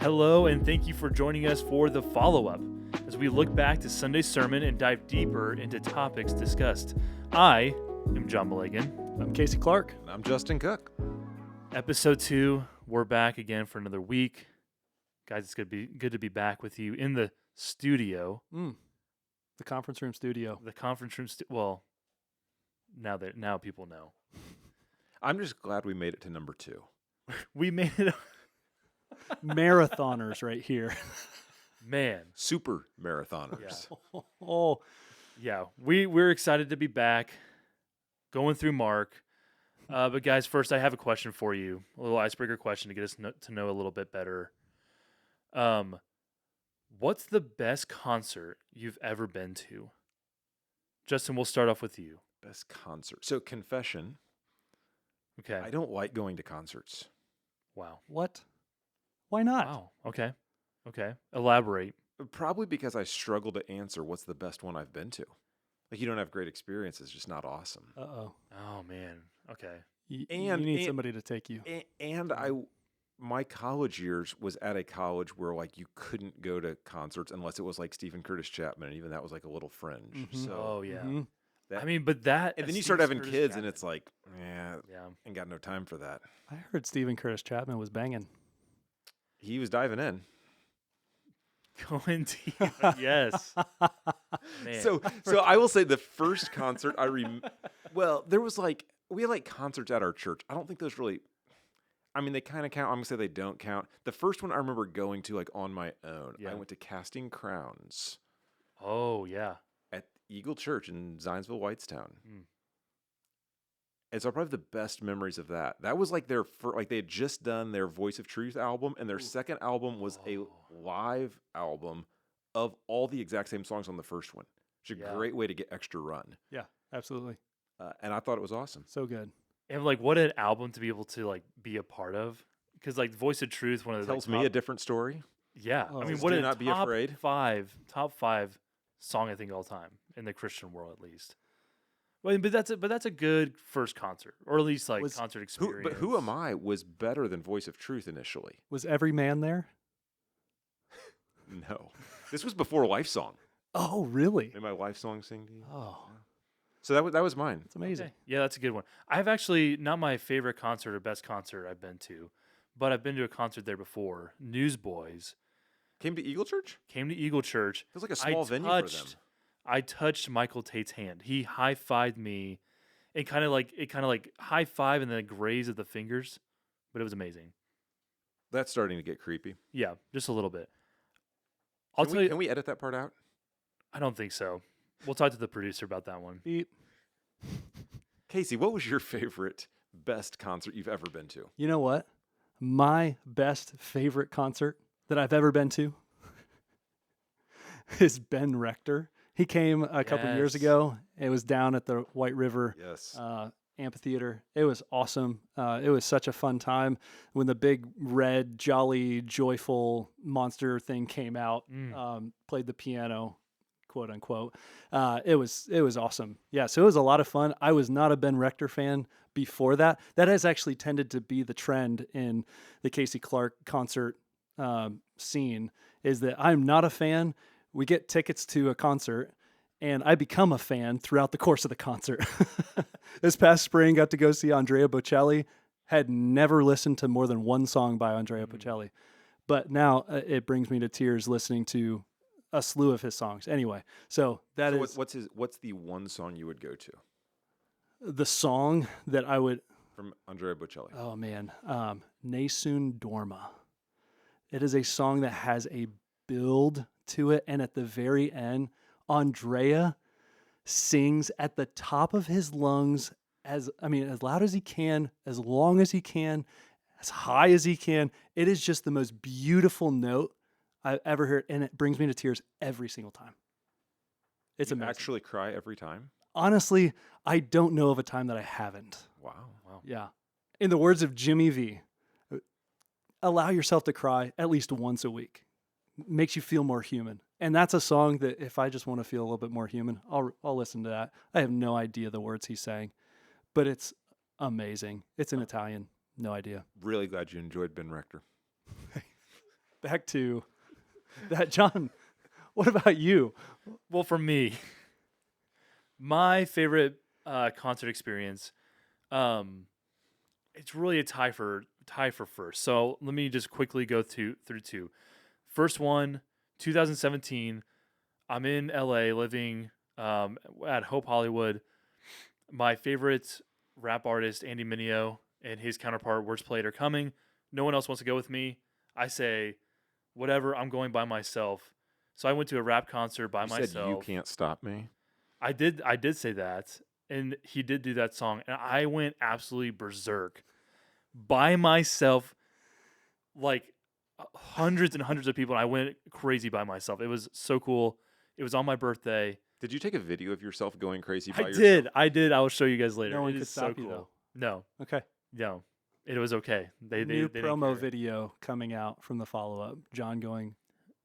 Hello, and thank you for joining us for the follow-up as we look back to Sunday's sermon and dive deeper into topics discussed. I am John Milligan. I'm Kasey Clark. And I'm Justin Cook. Episode 2, we're back again for another week. Guys, it's good to be back with you in the studio. The conference room studio. The conference room, now people know. I'm just glad we made it to number 2. We made it. Marathoners right here. Man. Super marathoners. Yeah. Oh, Yeah, we're excited to be back, going through Mark. But guys, first I have a question for you, a little icebreaker question to get us to know a little bit better. What's the best concert you've ever been to? Justin, we'll start off with you. Best concert. So confession, Okay. I don't like going to concerts. Wow. what? Why not? Wow. Okay. Elaborate. Probably because I struggle to answer what's the best one I've been to. Like, you don't have great experiences, just not awesome. Uh-oh. Oh man. Okay. You And- need and- somebody to take you. And my college years was at a college where, like, you couldn't go to concerts unless it was like Stephen Curtis Chapman, and even that was like a little fringe. Mhm. So Oh yeah. Mhm. that, I mean, but that and then you Steve start having Curtis kids, Chapman. and it's like, yeah, Yeah. ain't got no time for that. I heard Stephen Curtis Chapman was banging. He was diving in. Going deep. Yes. Man. So I will say the first concert well, there was we had concerts at our church. I don't think those really, I mean, they kind of count. I'm gonna say they don't count. The first one I remember going to on my own. Yeah. I went to Casting Crowns Oh yeah. at Eagle Church in Zionsville, Whitestown. Mm. And so probably the best memories of that. That was their first, they had just done their Voice of Truth album, and their second album was a live album of all the exact same songs on the first one. It's a Yeah. great way to get extra run. Yeah, absolutely. And I thought it was awesome. So good. And what an album to be able to be a part of, because Voice of Truth, one of the Tells me a different story. yeah. Oh, I mean, just what do a not be top afraid. top five song I think all time in the Christian world at least. Well, but that's a good first concert, or at least concert experience. But Who Am I was better than Voice of Truth initially. Was every man there? No. This was before Life Song. Oh, really? Made my Life Song sing to you. Oh, So that was mine. it's amazing. Okay. Yeah, that's a good one. I've actually not my favorite concert or best concert I've been to, but I've been to a concert there before. Newsboys Came to Eagle Church? came to Eagle Church. Feels like a small venue for them. I touched Michael Tate's hand. He high-fived me, and kind of high-five and then a graze of the fingers, but it was amazing. That's starting to get creepy. Yeah, just a little bit. I'll tell you, Can we edit that part out? I don't think so. We'll talk to the producer about that one. Beep. Kasey, what was your favorite, best concert you've ever been to? You know what? My best favorite concert that I've ever been to is Ben Rector. He came a couple years Yes. ago. It was down at the White River Yes. amphitheater. It was awesome. It was such a fun time when the big red, jolly, joyful monster thing came out. Played the piano, quote unquote. It was awesome. Yeah, so it was a lot of fun. I was not a Ben Rector fan before that. That has actually tended to be the trend in the Kasey Clark concert scene. Is that I'm not a fan. We get tickets to a concert, and I become a fan throughout the course of the concert. This past spring, got to go see Andrea Bocelli. Had never listened to more than one song by Andrea Bocelli, but now it brings me to tears listening to a slew of his songs. Anyway, so that is what's the one song you would go to the song that I would. from Andrea Bocelli? Oh man, Nessun Dorma. It is a song that has a build to it, and at the very end, Andrea sings at the top of his lungs as loud as he can, as long as he can, as high as he can. It is just the most beautiful note I've ever heard, and it brings me to tears every single time. It's You amazing. actually cry every time? Honestly, I don't know of a time that I haven't. Wow. Yeah. In the words of Jimmy V, allow yourself to cry at least once a week. Makes you feel more human. And that's a song that if I just want to feel a little bit more human, I'll listen to that. I have no idea the words he's saying, but it's amazing. It's in Italian. No idea. Really glad you enjoyed Ben Rector. back to that, John. What about you? Well, for me, my favorite concert experience, it's really a tie for first. So let me just quickly go through two. First one, 2017. I'm in LA, living at Hope Hollywood. My favorite rap artist, Andy Mineo, and his counterpart, Words Played, are coming. No one else wants to go with me. I say, whatever, I'm going by myself. So I went to a rap concert by You myself. said you can't stop me. I did say that, and he did do that song, and I went absolutely berserk by myself, like hundreds and hundreds of people, and I went crazy by myself. It was so cool. It was on my birthday. Did you take a video of yourself going crazy by I yourself? did. I did. I will show you guys later. No one It could is so stop you, cool. though. No, Okay. no, it was okay. They New they didn't promo care. video coming out from the follow-up. John going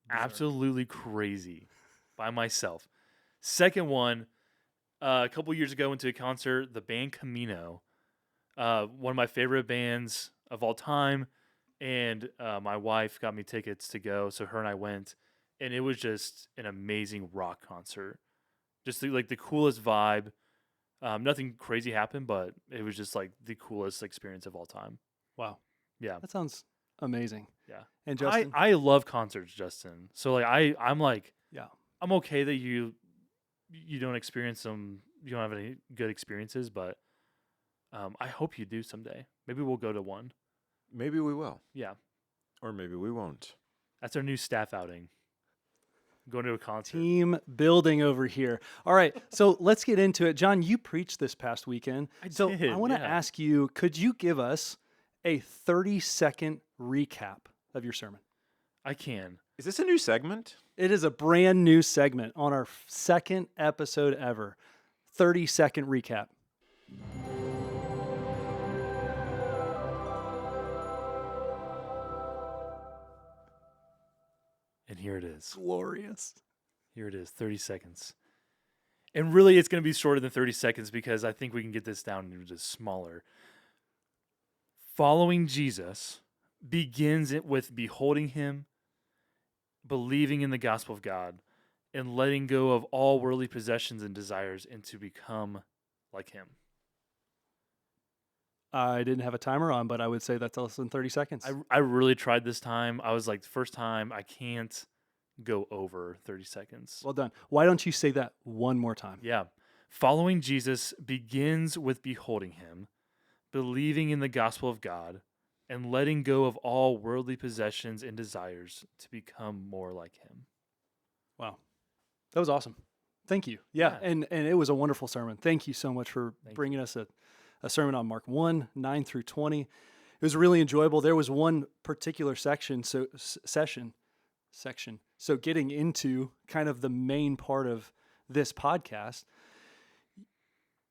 berserk. Absolutely crazy by myself. Second one, a couple years ago, went to a concert. The band Camino, one of my favorite bands of all time, and my wife got me tickets to go, so her and I went, and it was just an amazing rock concert. Just like the coolest vibe. Nothing crazy happened, but it was just like the coolest experience of all time. Wow. Yeah. That sounds amazing. Yeah. And Justin? I love concerts, Justin. So like I'm like, Yeah. I'm okay that you don't experience some, you don't have any good experiences, but I hope you do someday. Maybe we'll go to one. Maybe we will, Yeah. or maybe we won't. That's our new staff outing. Going to a concert. Team building over here. All right, so let's get into it. John, you preached this past weekend. I so did, I want to yeah. ask you, could you give us a 30-second recap of your sermon? I can. Is this a new segment? It is a brand new segment on our second episode ever. 30-second recap. And here it is. Glorious. Here it is, 30 seconds. And really, it's going to be shorter than 30 seconds because I think we can get this down into smaller. Following Jesus begins it with beholding him, believing in the gospel of God, and letting go of all worldly possessions and desires and to become like him. I didn't have a timer on, but I would say that's less than 30 seconds. I really tried this time. I was like, the first time, I can't go over 30 seconds. Well done. Why don't you say that one more time? Yeah. Following Jesus begins with beholding him, believing in the gospel of God, and letting go of all worldly possessions and desires to become more like him. Wow. That was awesome. Thank you. Yeah, Yeah. and it was a wonderful sermon. Thank you so much for Thank bringing us a sermon on Mark 1, 9 through 20. It was really enjoyable. There was one particular section. So getting into kind of the main part of this podcast,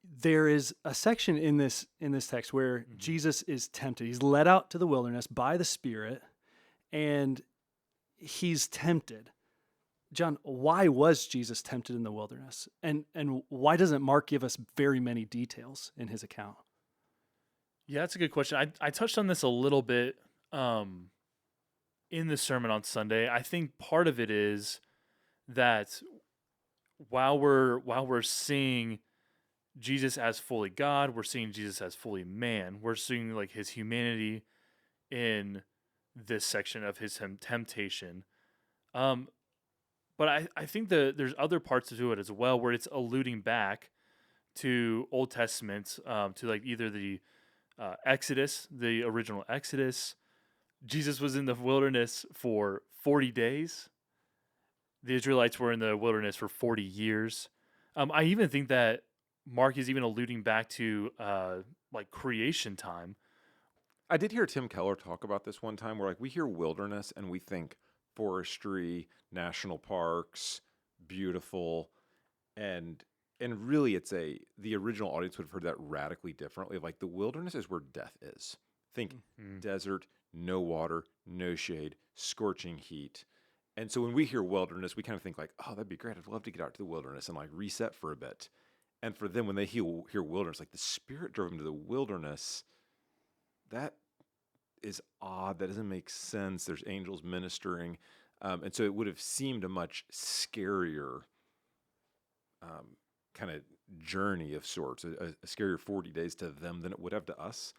there is a section in this text where Jesus is tempted. He's led out to the wilderness by the Spirit, and he's tempted. John, why was Jesus tempted in the wilderness? And why doesn't Mark give us very many details in his account? Yeah, that's a good question. I touched on this a little bit in the sermon on Sunday. I think part of it is that while we're seeing Jesus as fully God, we're seeing Jesus as fully man. We're seeing like his humanity in this section of his temptation. But I think there's other parts to it as well where it's alluding back to Old Testament, to like either the Exodus, the original Exodus. Jesus was in the wilderness for 40 days. The Israelites were in the wilderness for 40 years. I even think that Mark is even alluding back to like creation time. I did hear Tim Keller talk about this one time where like we hear wilderness and we think forestry, national parks, beautiful, and really it's the original audience would have heard that radically differently. Like the wilderness is where death is. Think desert, no water, no shade, scorching heat. And so when we hear wilderness, we kind of think like, oh, that'd be great. I'd love to get out to the wilderness and like reset for a bit. And for them, when they hear wilderness, like the Spirit drove them to the wilderness, that is odd. That doesn't make sense. There's angels ministering. And so it would have seemed a much scarier kind of journey of sorts, a scarier 40 days to them than it would have to us.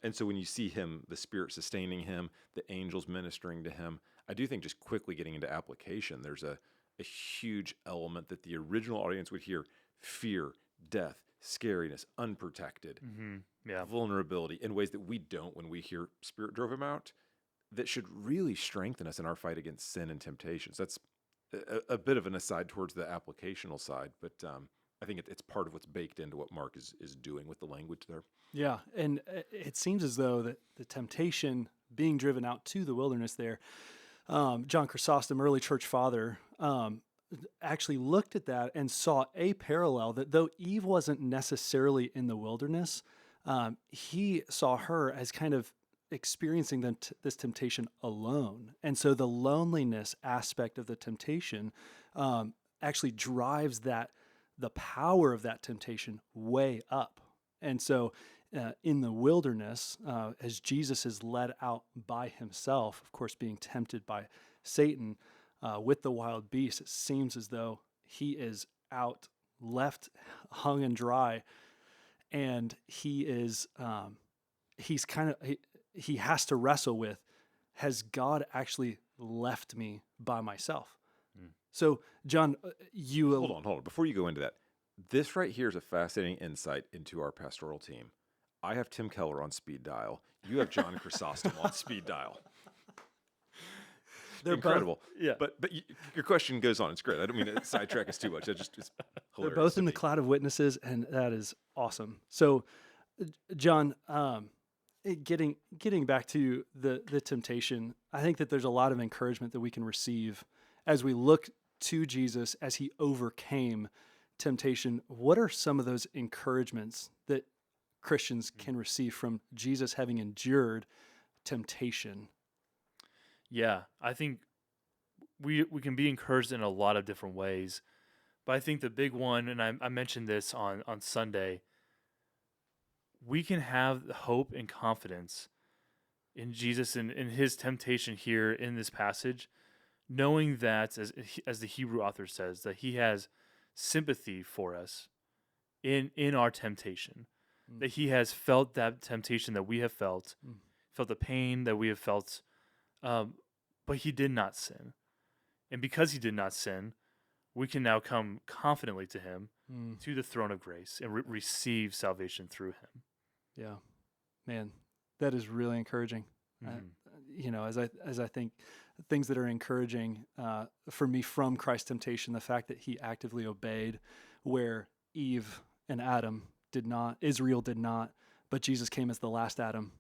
And so when you see him, the Spirit sustaining him, the angels ministering to him, I do think just quickly getting into application, there's a huge element that the original audience would hear: fear, death, scariness, unprotected, vulnerability in ways that we don't when we hear Spirit drove him out, that should really strengthen us in our fight against sin and temptations. That's a bit of an aside towards the applicational side, but I think it's part of what's baked into what Mark is doing with the language there. Yeah, and it seems as though that the temptation being driven out to the wilderness there, John Chrysostom, early church father, actually looked at that and saw a parallel that though Eve wasn't necessarily in the wilderness, he saw her as kind of experiencing this temptation alone. And so the loneliness aspect of the temptation actually drives the power of that temptation way up. And so in the wilderness, as Jesus is led out by himself, of course, being tempted by Satan with the wild beast, it seems as though he is out, left hung and dry, and he is he has to wrestle with, has God actually left me by myself? So, John, you... Hold on. Before you go into that, this right here is a fascinating insight into our pastoral team. I have Tim Keller on speed dial. You have John Chrysostom on speed dial. They're incredible. But your question goes on. It's great. I don't mean to sidetrack us too much. It's hilarious. They're both in the cloud of witnesses, and that is awesome. So, John... Getting back to the temptation, I think that there's a lot of encouragement that we can receive as we look to Jesus as he overcame temptation. What are some of those encouragements that Christians can receive from Jesus having endured temptation? Yeah, I think we can be encouraged in a lot of different ways, but I think the big one, and I mentioned this on Sunday, we can have hope and confidence in Jesus and in his temptation here in this passage, knowing that, as the Hebrew author says, that he has sympathy for us in our temptation, that he has felt that temptation that we have felt the pain that we have felt, but he did not sin. And because he did not sin, we can now come confidently to him, to the throne of grace, and receive salvation through him. Yeah, man, that is really encouraging. As I think things that are encouraging for me from Christ's temptation, the fact that he actively obeyed where Eve and Adam did not, Israel did not, but Jesus came as the last Adam,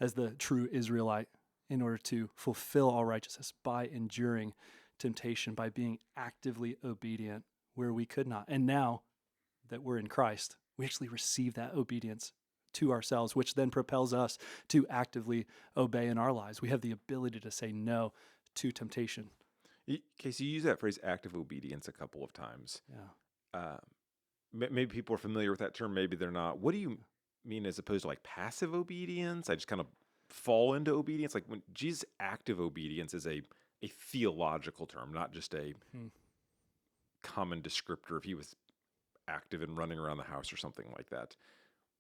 as the true Israelite, in order to fulfill all righteousness by enduring temptation, by being actively obedient where we could not. And now that we're in Christ, we actually receive that obedience to ourselves, which then propels us to actively obey in our lives. We have the ability to say no to temptation. Kasey, you use that phrase active obedience a couple of times. Yeah. Maybe people are familiar with that term, maybe they're not. What do you mean as opposed to like passive obedience? I just kind of fall into obedience. Like when Jesus' active obedience is a theological term, not just a common descriptor if he was active and running around the house or something like that.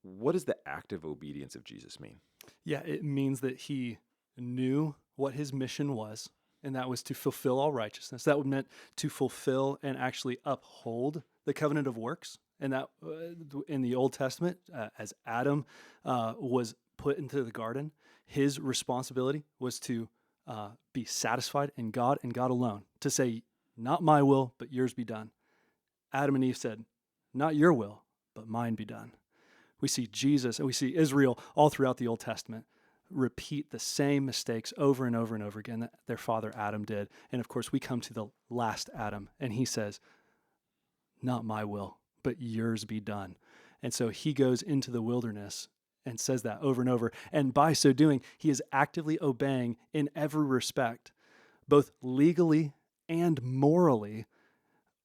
What does the active obedience of Jesus mean? Yeah, it means that he knew what his mission was, and that was to fulfill all righteousness. That meant to fulfill and actually uphold the covenant of works. And that in the Old Testament, as Adam was put into the garden, his responsibility was to be satisfied in God and God alone, to say, not my will, but yours be done. Adam and Eve said, not your will, but mine be done. We see Jesus and we see Israel all throughout the Old Testament repeat the same mistakes over and over and over again that their father Adam did. And of course, we come to the last Adam and he says, not my will, but yours be done. And so he goes into the wilderness and says that over and over. And by so doing, he is actively obeying in every respect, both legally and morally,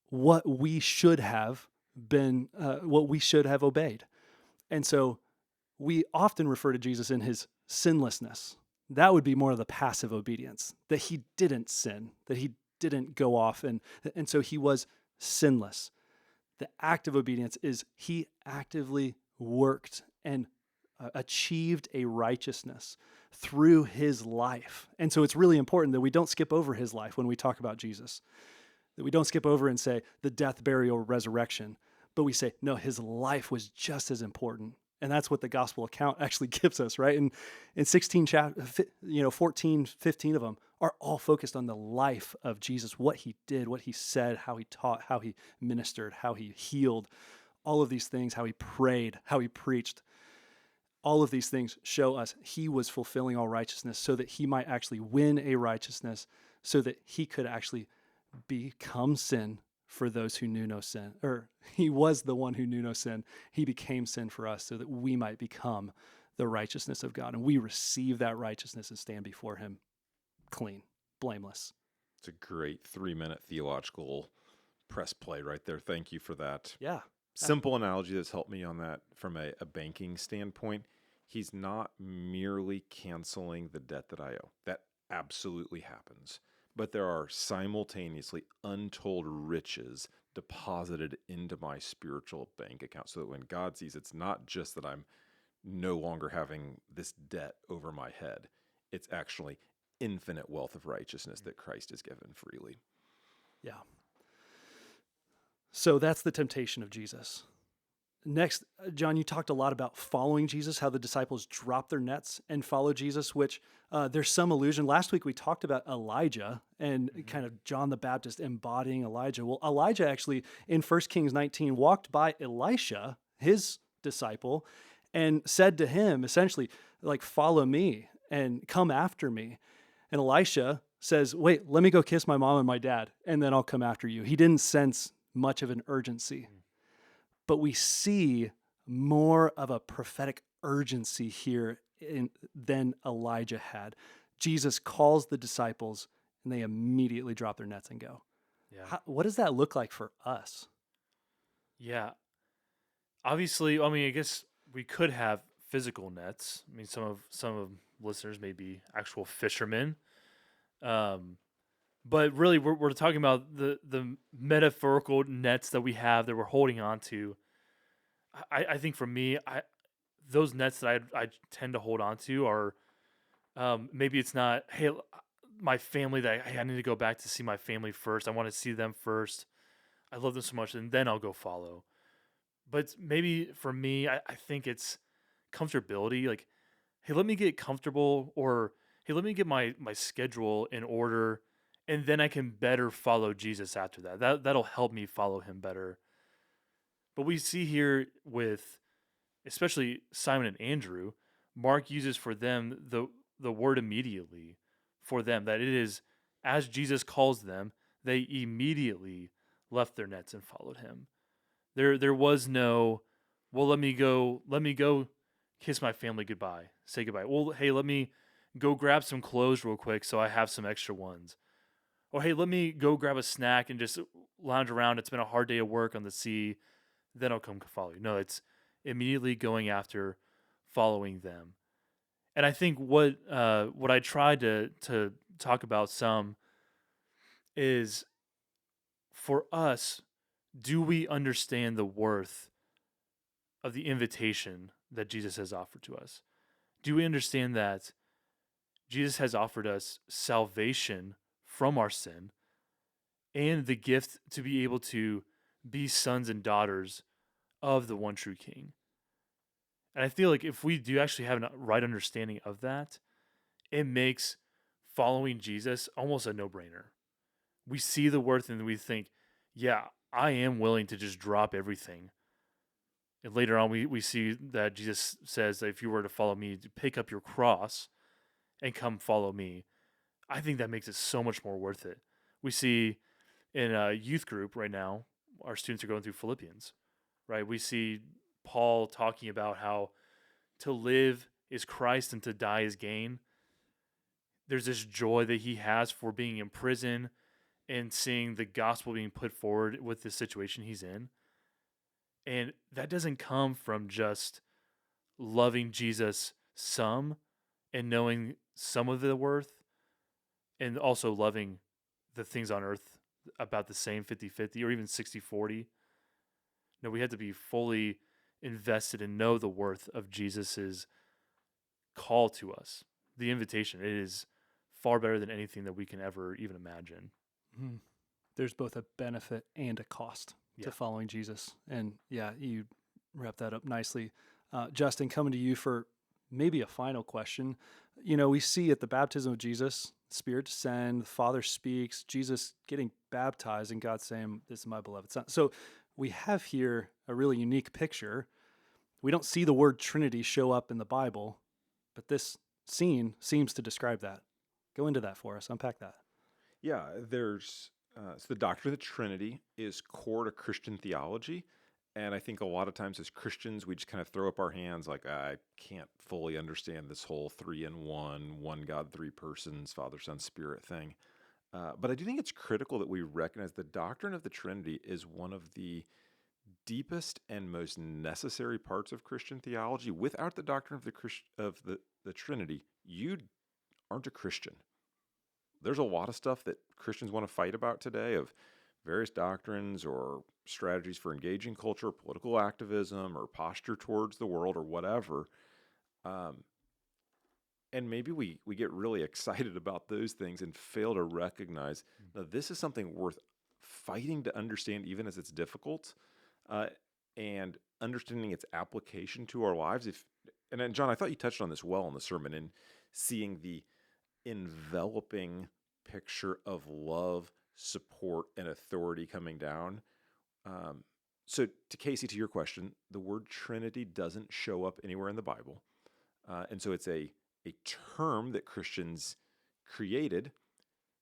what we should have obeyed. And so we often refer to Jesus in his sinlessness. That would be more of the passive obedience, that he didn't sin, that he didn't go off, and so he was sinless. The active obedience is he actively worked and achieved a righteousness through his life. And so it's really important that we don't skip over his life when we talk about Jesus, that we don't skip over and say the death, burial, resurrection, but we say, no, his life was just as important. And that's what the gospel account actually gives us, right? And in 16 chapters, 14, 15 of them are all focused on the life of Jesus, what he did, what he said, how he taught, how he ministered, how he healed, all of these things, how he prayed, how he preached. All of these things show us he was fulfilling all righteousness so that he might actually win a righteousness, so that he could actually become sin for those who knew no sin. Or he was the one who knew no sin. He became sin for us so that we might become the righteousness of God. And we receive that righteousness and stand before him clean, blameless. It's a great 3-minute theological press play right there. Thank you for that. Yeah. Simple analogy that's helped me on that from a banking standpoint. He's not merely canceling the debt that I owe. That absolutely happens. But there are simultaneously untold riches deposited into my spiritual bank account, so that when God sees, it's not just that I'm no longer having this debt over my head. It's actually infinite wealth of righteousness that Christ has given freely. Yeah. So that's the temptation of Jesus. Next, John, you talked a lot about following Jesus, how the disciples dropped their nets and followed Jesus, which there's some allusion. Last week we talked about Elijah and kind of John the Baptist embodying Elijah. Well, Elijah actually in 1 Kings 19 walked by Elisha, his disciple, and said to him essentially, like, follow me and come after me. And Elisha says, wait, let me go kiss my mom and my dad, and then I'll come after you. He didn't sense much of an urgency. But we see more of a prophetic urgency here than Elijah had. Jesus calls the disciples, and they immediately drop their nets and go. Yeah. What does that look like for us? Yeah. Obviously, I mean, I guess we could have physical nets. I mean, some of listeners may be actual fishermen. But really, we're talking about the metaphorical nets that we have that we're holding on to. I think for me, those nets that I tend to hold on to are maybe it's not, hey, my family that I need to go back to see my family first. I want to see them first. I love them so much, and then I'll go follow. But maybe for me, I think it's comfortability. Like, hey, let me get comfortable, or hey, let me get my schedule in order, and then I can better follow Jesus after that. That'll help me follow him better. But we see here with especially Simon and Andrew, Mark uses for them the word immediately for them, that it is as Jesus calls them, they immediately left their nets and followed him. There was no, well, let me go kiss my family goodbye, say goodbye. Well, hey, let me go grab some clothes real quick so I have some extra ones. Or hey, let me go grab a snack and just lounge around. It's been a hard day of work on the sea. Then I'll come follow you. No, it's immediately going after following them. And I think what I tried to talk about some is, for us, do we understand the worth of the invitation that Jesus has offered to us? Do we understand that Jesus has offered us salvation from our sin and the gift to be able to be sons and daughters of the one true King? And I feel like if we do actually have a right understanding of that, it makes following Jesus almost a no-brainer. We see the worth and we think, yeah, I am willing to just drop everything. And later on, we see that Jesus says that if you were to follow me, to pick up your cross and come follow me. I think that makes it so much more worth it. We see in a youth group right now, our students are going through Philippians, right? We see Paul talking about how to live is Christ and to die is gain. There's this joy that he has for being in prison and seeing the gospel being put forward with the situation he's in. And that doesn't come from just loving Jesus some and knowing some of the worth, and also loving the things on earth about the same 50-50 or even 60-40. No, we had to be fully invested and know the worth of Jesus's call to us, the invitation. It is far better than anything that we can ever even imagine. Mhm. There's both a benefit and a cost Yeah. to following Jesus. And yeah, you wrap that up nicely. Justin, coming to you for maybe a final question. You know, we see at the baptism of Jesus, Spirit descend, the Father speaks, Jesus getting baptized, and God saying, "This is my beloved Son." So we have here a really unique picture. We don't see the word Trinity show up in the Bible, but this scene seems to describe that. Go into that for us. Unpack that. Yeah, there's so the doctrine of the Trinity is core to Christian theology, and I think a lot of times as Christians we just kind of throw up our hands like I can't fully understand this whole three in one God, three persons, Father, Son, Spirit thing. But I do think it's critical that we recognize the doctrine of the Trinity is one of the deepest and most necessary parts of Christian theology. Without the doctrine of the Trinity, you aren't a Christian. There's a lot of stuff that Christians want to fight about today of various doctrines or strategies for engaging culture, political activism, or posture towards the world, or whatever. And maybe we get really excited about those things and fail to recognize that this is something worth fighting to understand, even as it's difficult, and understanding its application to our lives. And then, John, I thought you touched on this well in the sermon, in seeing the enveloping picture of love, support, and authority coming down. So, to Kasey, to your question, the word Trinity doesn't show up anywhere in the Bible, and so it's a term that Christians created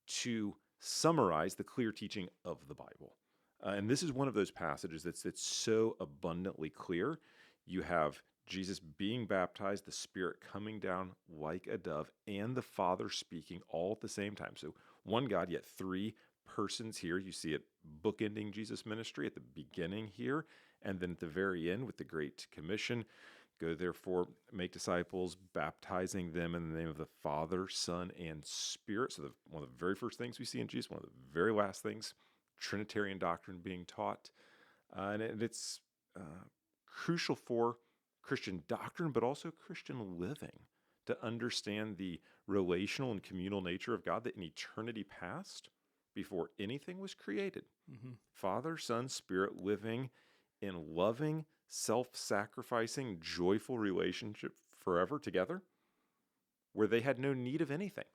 to summarize the clear teaching of the Bible. And this is one of those passages that's so abundantly clear. You have Jesus being baptized, the Spirit coming down like a dove, and the Father speaking all at the same time. So one God, yet three persons here. You see it bookending Jesus' ministry at the beginning here, and then at the very end with the Great Commission. Go therefore, make disciples, baptizing them in the name of the Father, Son, and Spirit. So one of the very first things we see in Jesus, one of the very last things, Trinitarian doctrine being taught. And it's crucial for Christian doctrine, but also Christian living, to understand the relational and communal nature of God that in eternity past, before anything was created, Father, Son, Spirit living in loving, self-sacrificing, joyful relationship forever together, where they had no need of anything.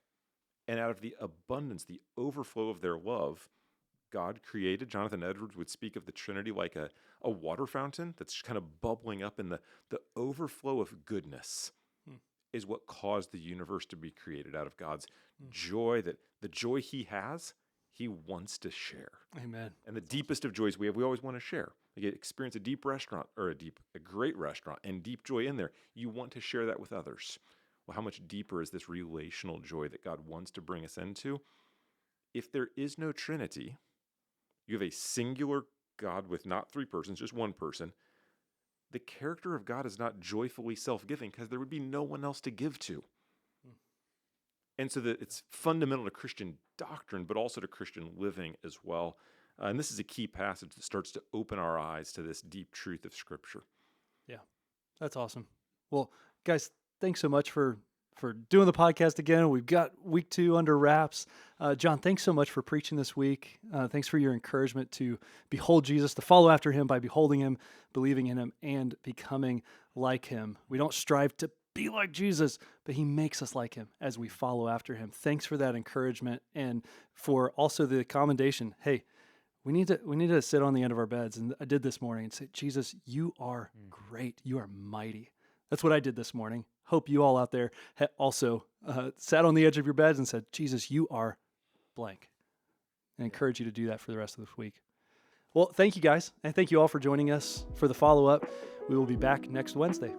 And out of the abundance, the overflow of their love, God created. Jonathan Edwards would speak of the Trinity like a water fountain that's kind of bubbling up, and the overflow of goodness is what caused the universe to be created out of God's joy, that the joy he has, he wants to share. Amen. And the deepest of joys we have, we always want to share. Like, experience a deep restaurant or a great restaurant and deep joy in there. You want to share that with others. Well, how much deeper is this relational joy that God wants to bring us into? If there is no Trinity, you have a singular God with not three persons, just one person. The character of God is not joyfully self-giving because there would be no one else to give to. And so that it's fundamental to Christian doctrine, but also to Christian living as well. And this is a key passage that starts to open our eyes to this deep truth of Scripture. Yeah, that's awesome. Well, guys, thanks so much for doing the podcast again. We've got week 2 under wraps. John, thanks so much for preaching this week. Thanks for your encouragement to behold Jesus, to follow after him by beholding him, believing in him, and becoming like him. We don't strive to be like Jesus, but he makes us like him as we follow after him. Thanks for that encouragement, and for also the commendation. Hey, we need to sit on the end of our beds, and I did this morning, and say, Jesus, you are great. You are mighty. That's what I did this morning. Hope you all out there also sat on the edge of your beds and said, Jesus, you are blank. I encourage you to do that for the rest of the week. Well, thank you guys, and thank you all for joining us for the follow-up. We will be back next Wednesday.